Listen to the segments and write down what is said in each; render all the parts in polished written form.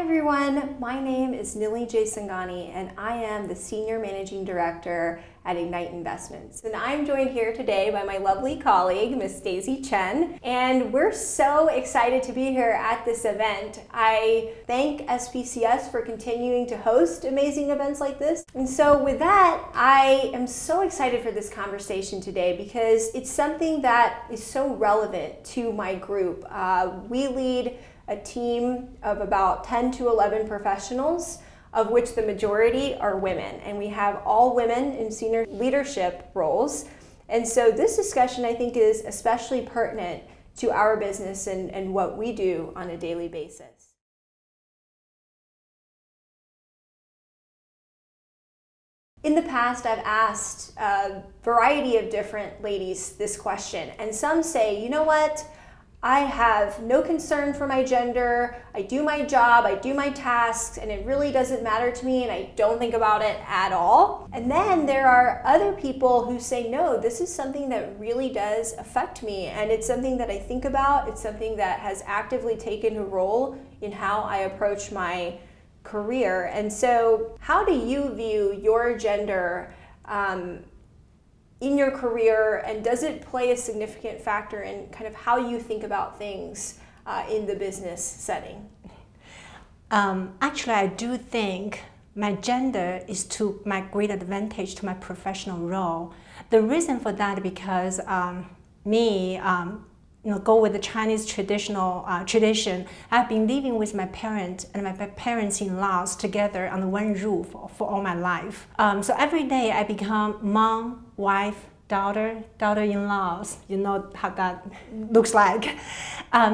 everyone, my name is Nili Jaisinghani and I am the Senior Managing Director at Ignite Investments. And I'm joined here today by my lovely colleague, Miss Daisy Chen, and we're so excited to be here at this event. I thank SPCS for continuing to host amazing events like this. And so with that, I am so excited for this conversation today because it's something that is so relevant to my group. We lead a team of about 10 to 11 professionals, of which the majority are women. And we have all women in senior leadership roles. And so this discussion, I think, is especially pertinent to our business and what we do on a daily basis. In the past, I've asked a variety of different ladies this question, and some say, you know what? I have no concern for my gender, I do my job, I do my tasks, and it really doesn't matter to me and I don't think about it at all. And then there are other people who say, no, this is something that really does affect me and it's something that I think about, it's something that has actively taken a role in how I approach my career. And so how do you view your gender in your career, and does it play a significant factor in kind of how you think about things in the business setting? Actually, I do think my gender is to my great advantage to my professional role. The reason for that because go with the Chinese tradition. I've been living with my parents and my parents-in-laws together on one roof for all my life. So every day I become mom, wife, daughter-in-laws. You know how that looks like.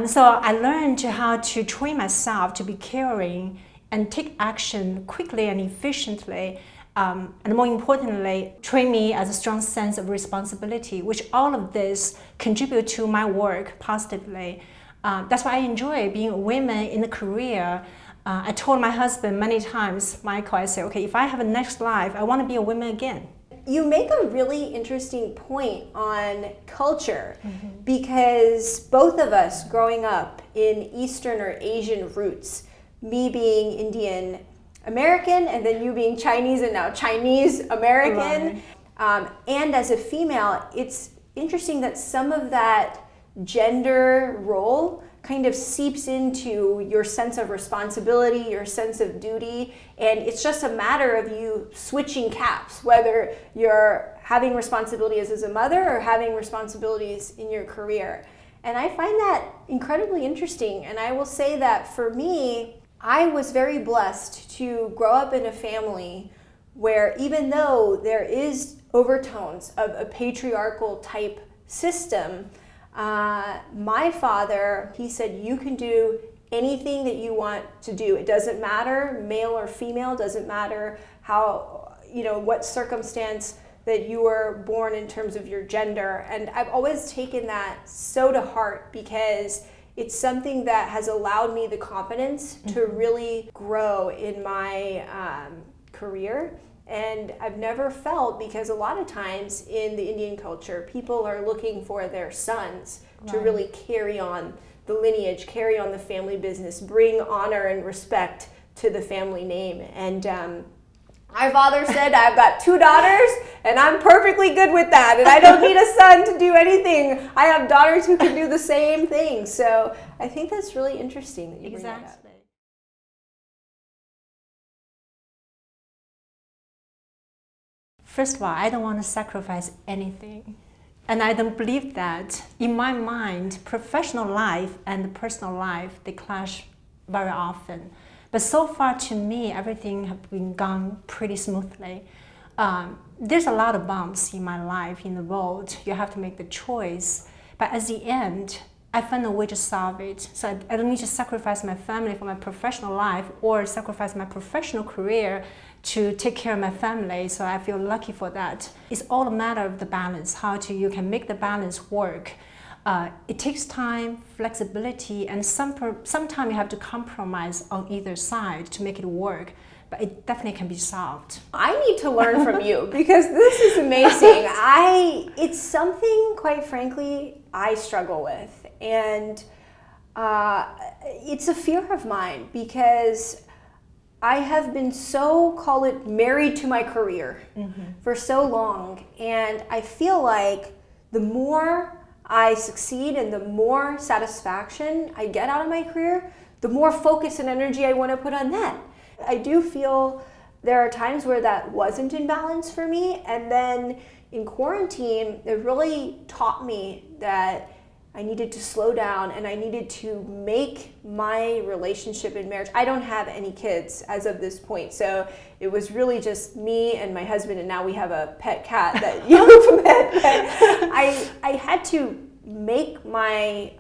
So I learned how to train myself to be caring and take action quickly and efficiently. And more importantly, train me as a strong sense of responsibility, which all of this contribute to my work positively. That's why I enjoy being a woman in a career. I told my husband many times, Michael, I say, okay, if I have a next life, I want to be a woman again. You make a really interesting point on culture, because both of us growing up in Eastern or Asian roots, me being Indian American and then you being Chinese and now Chinese American, right. And as a female, it's interesting that some of that gender role kind of seeps into your sense of responsibility, your sense of duty, and it's just a matter of you switching caps, whether you're having responsibilities as a mother or having responsibilities in your career. And I find that incredibly interesting, and I will say that for me, I was very blessed to grow up in a family where even though there is overtones of a patriarchal type system, my father, he said, you can do anything that you want to do. It doesn't matter, male or female, doesn't matter how, what circumstance that you were born in terms of your gender. And I've always taken that so to heart because it's something that has allowed me the confidence to really grow in my career. And I've never felt, because a lot of times in the Indian culture, people are looking for their sons to really carry on the lineage, carry on the family business, bring honor and respect to the family name. And my father said, I've got 2 daughters and I'm perfectly good with that. And I don't need a son to do anything. I have daughters who can do the same thing. So I think that's really interesting that you bring that up. First of all, I don't want to sacrifice anything. And I don't believe that. In my mind, professional life and personal life, they clash very often. But so far to me, everything has been gone pretty smoothly. There's a lot of bumps in my life, in the road. You have to make the choice. But at the end, I find a way to solve it. So I don't need to sacrifice my family for my professional life or sacrifice my professional career to take care of my family. So I feel lucky for that. It's all a matter of the balance, you can make the balance work. It takes time, flexibility, and sometimes you have to compromise on either side to make it work. But it definitely can be solved. I need to learn from you because this is amazing. It's something, quite frankly, I struggle with. And It's a fear of mine because I have been so, call it, married to my career for so long. And I feel like the more I succeed and the more satisfaction I get out of my career, the more focus and energy I want to put on that. I do feel there are times where that wasn't in balance for me. And then in quarantine, it really taught me that I needed to slow down and I needed to make my relationship in marriage. I don't have any kids as of this point, so it was really just me and my husband, and now we have a pet cat that you've met. But I had to make my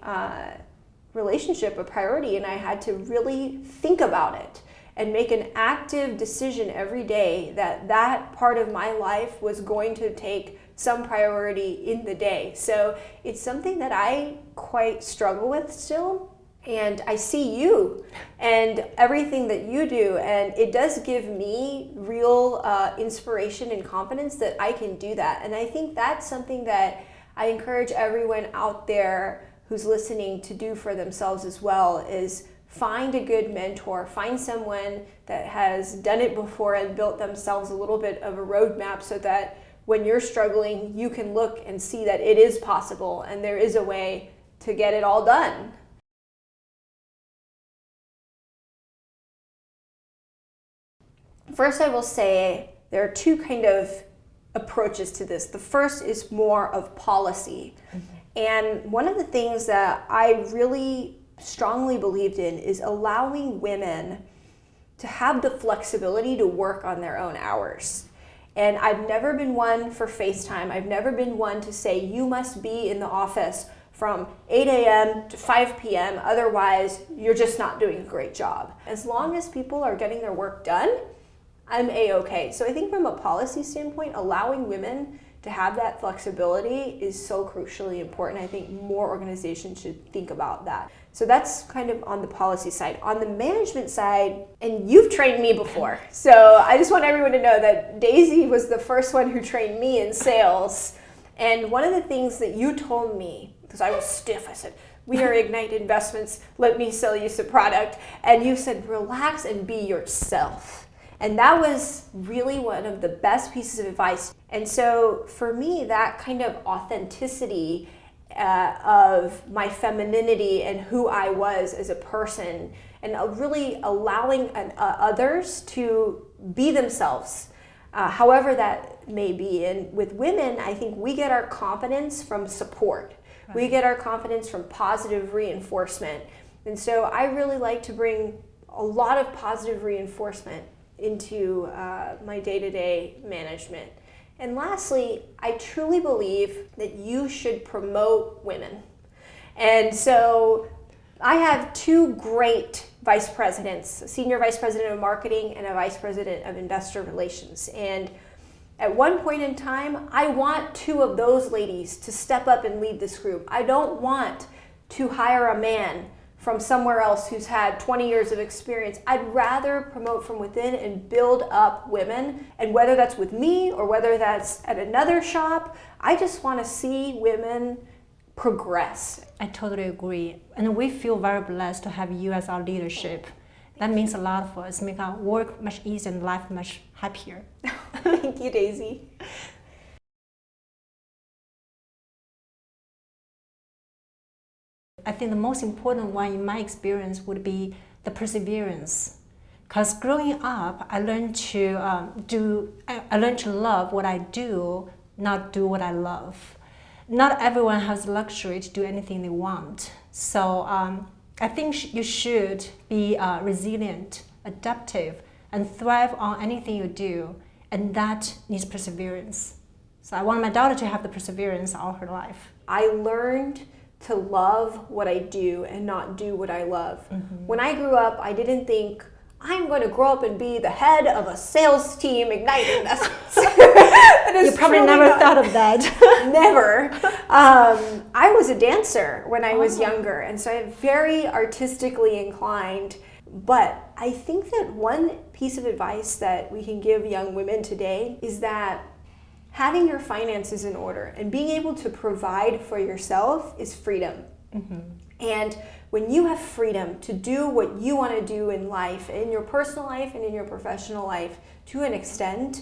relationship a priority, and I had to really think about it and make an active decision every day that that part of my life was going to take some priority in the day. So it's something that I quite struggle with still. And I see you and everything that you do, and it does give me real inspiration and confidence that I can do that. And I think that's something that I encourage everyone out there who's listening to do for themselves as well, is find a good mentor, find someone that has done it before and built themselves a little bit of a roadmap so that when you're struggling, you can look and see that it is possible and there is a way to get it all done. First, I will say there are two kind of approaches to this. The first is more of policy. And one of the things that I really strongly believed in is allowing women to have the flexibility to work on their own hours. And I've never been one for FaceTime. I've never been one to say you must be in the office from 8 a.m. to 5 p.m. Otherwise, you're just not doing a great job. As long as people are getting their work done, I'm A-okay. So I think from a policy standpoint, allowing women to have that flexibility is so crucially important. I think more organizations should think about that. So that's kind of on the policy side. On the management side, and you've trained me before, so I just want everyone to know that Daisy was the first one who trained me in sales. And one of the things that you told me, because I was stiff, I said, we are Ignite Investments, let me sell you some product. And you said, relax and be yourself. And that was really one of the best pieces of advice. And so for me, that kind of authenticity of my femininity and who I was as a person, and really allowing others to be themselves, however that may be. And with women, I think we get our confidence from support. Right. We get our confidence from positive reinforcement. And so I really like to bring a lot of positive reinforcement into my day-to-day management. And lastly, I truly believe that you should promote women. And so I have two great vice presidents, a senior vice president of marketing and a vice president of investor relations. And at one point in time, I want two of those ladies to step up and lead this group. I don't want to hire a man from somewhere else who's had 20 years of experience. I'd rather promote from within and build up women. And whether that's with me or whether that's at another shop, I just want to see women progress. I totally agree. And we feel very blessed to have you as our leadership. That means a lot for us, make our work much easier and life much happier. Thank you, Daisy. I think the most important one in my experience would be the perseverance. Because growing up, I learned to love what I do, not do what I love. Not everyone has the luxury to do anything they want. So I think you should be resilient, adaptive, and thrive on anything you do, and that needs perseverance. So I want my daughter to have the perseverance all her life. I learned to love what I do and not do what I love. Mm-hmm. When I grew up, I didn't think, I'm going to grow up and be the head of a sales team, Ignite Investments. You probably never thought of that. Never. I was a dancer when I was younger, and so I'm very artistically inclined. But I think that one piece of advice that we can give young women today is that having your finances in order and being able to provide for yourself is freedom. Mm-hmm. And when you have freedom to do what you want to do in life, in your personal life and in your professional life, to an extent,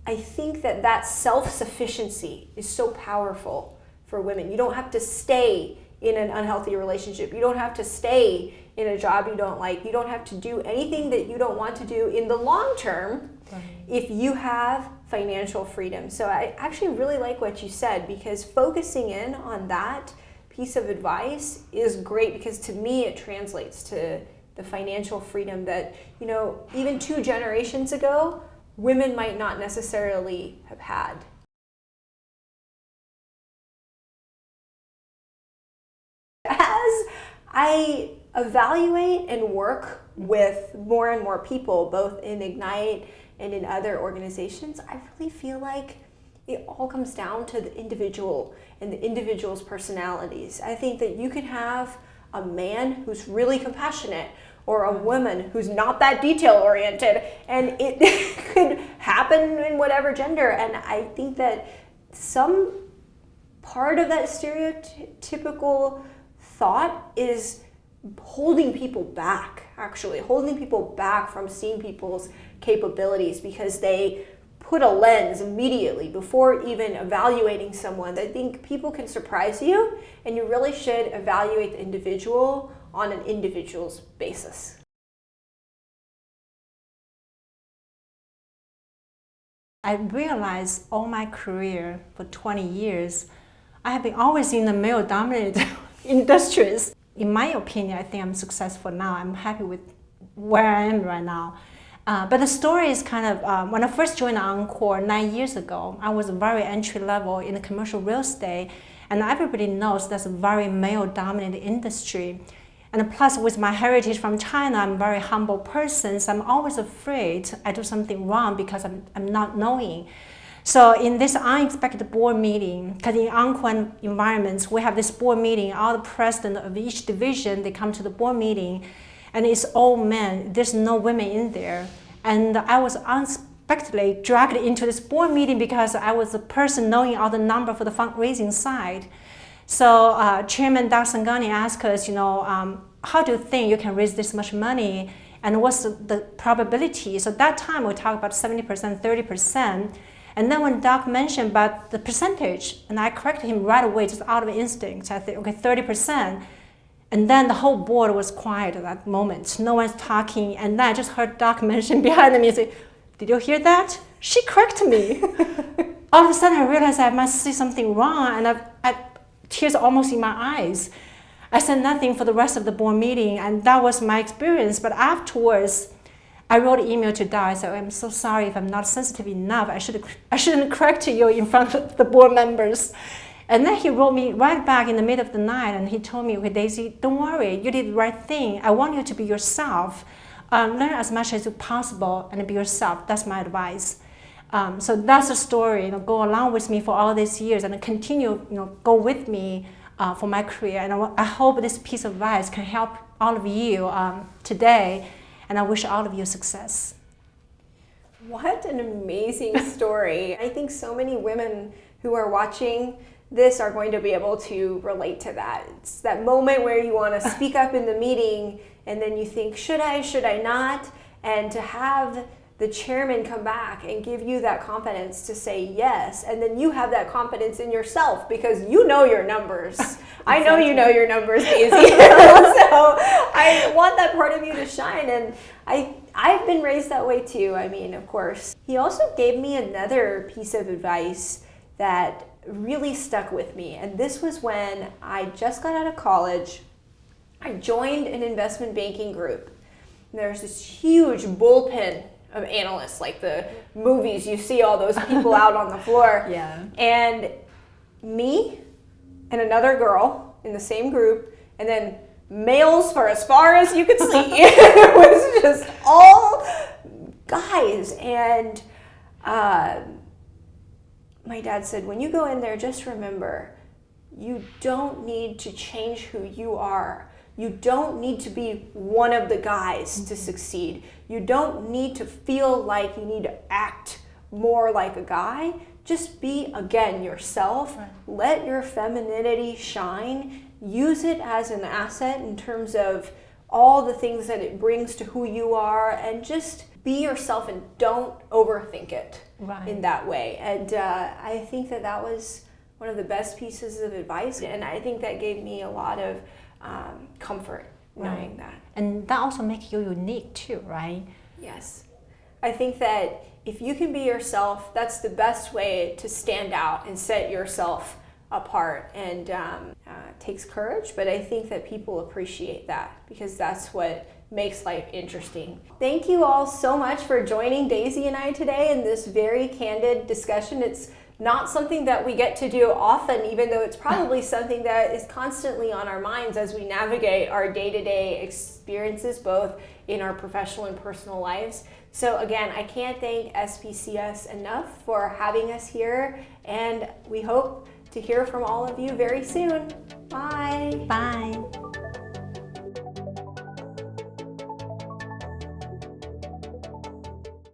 I think that self-sufficiency is so powerful for women. You don't have to stay in an unhealthy relationship. You don't have to stay in a job you don't like. You don't have to do anything that you don't want to do in the long term if you have financial freedom. So I actually really like what you said, because focusing in on that piece of advice is great, because to me it translates to the financial freedom that, you know, even 2 generations ago, women might not necessarily have had. As I evaluate and work with more and more people, both in Ignite and in other organizations, I really feel like it all comes down to the individual and the individual's personalities. I think that you can have a man who's really compassionate or a woman who's not that detail-oriented, and it could happen in whatever gender. And I think that some part of that stereotypical thought is holding people back, actually holding people back from seeing people's capabilities, because they put a lens immediately before even evaluating someone. I think people can surprise you, and you really should evaluate the individual on an individual's basis. I realized all my career for 20 years, I have been always in the male-dominated industries. In my opinion, I think I'm successful now. I'm happy with where I am right now. But the story is kind of, when I first joined Encore 9 years ago, I was very entry level in the commercial real estate, and everybody knows that's a very male-dominated industry. And plus, with my heritage from China, I'm a very humble person, so I'm always afraid I do something wrong because I'm not knowing. So in this unexpected board meeting, because in Encore environments, we have this board meeting, all the president of each division, they come to the board meeting, and it's all men, there's no women in there. And I was unexpectedly dragged into this board meeting because I was the person knowing all the number for the fundraising side. So Chairman Daisy Chen asked us, how do you think you can raise this much money, and what's the probability? So that time we talked about 70%, 30%. And then when Doc mentioned about the percentage, and I corrected him right away, just out of instinct, I think, okay, 30%. And then the whole board was quiet at that moment. No one's talking. And then I just heard Doc mention behind me, say, "Did you hear that? She corrected me." All of a sudden I realized I must say something wrong, and I tears almost in my eyes. I said nothing for the rest of the board meeting, and that was my experience. But afterwards, I wrote an email to Doc. I said, "I'm so sorry if I'm not sensitive enough. I shouldn't correct you in front of the board members." And then he wrote me right back in the middle of the night, and he told me, "Okay, Daisy, don't worry. You did the right thing. I want you to be yourself. Learn as much as possible and be yourself. That's my advice." So that's the story. Go along with me for all these years and continue. Go with me for my career. And I hope this piece of advice can help all of you today. And I wish all of you success. What an amazing story. I think so many women who are watching this are going to be able to relate to that. It's that moment where you want to speak up in the meeting, and then you think, should I not? And to have the chairman come back and give you that confidence to say yes, and then you have that confidence in yourself because you know your numbers. Exactly. I know you know your numbers, Daisy. So I want that part of you to shine, and I've been raised that way too. I mean, of course. He also gave me another piece of advice that really stuck with me, and this was when I just got out of college. I joined an investment banking group. There's this huge bullpen of analysts, like the movies, you see all those people out on the floor. Yeah. And me and another girl in the same group, and then males for as far as you could see. It was just all guys. And my dad said, when you go in there, just remember, you don't need to change who you are. You don't need to be one of the guys to succeed. You don't need to feel like you need to act more like a guy. Just be, again, yourself. Right. Let your femininity shine. use it as an asset in terms of all the things that it brings to who you are, and just be yourself and don't overthink it in that way. And I think that was one of the best pieces of advice, and I think that gave me a lot of comfort knowing that. And that also makes you unique too, right? Yes. I think that if you can be yourself, that's the best way to stand out and set yourself apart. And it takes courage, but I think that people appreciate that, because that's what makes life interesting. Thank you all so much for joining Daisy and I today in this very candid discussion. It's not something that we get to do often, even though it's probably something that is constantly on our minds as we navigate our day-to-day experiences, both in our professional and personal lives. So again, I can't thank SPCS enough for having us here, and we hope to hear from all of you very soon. Bye. Bye.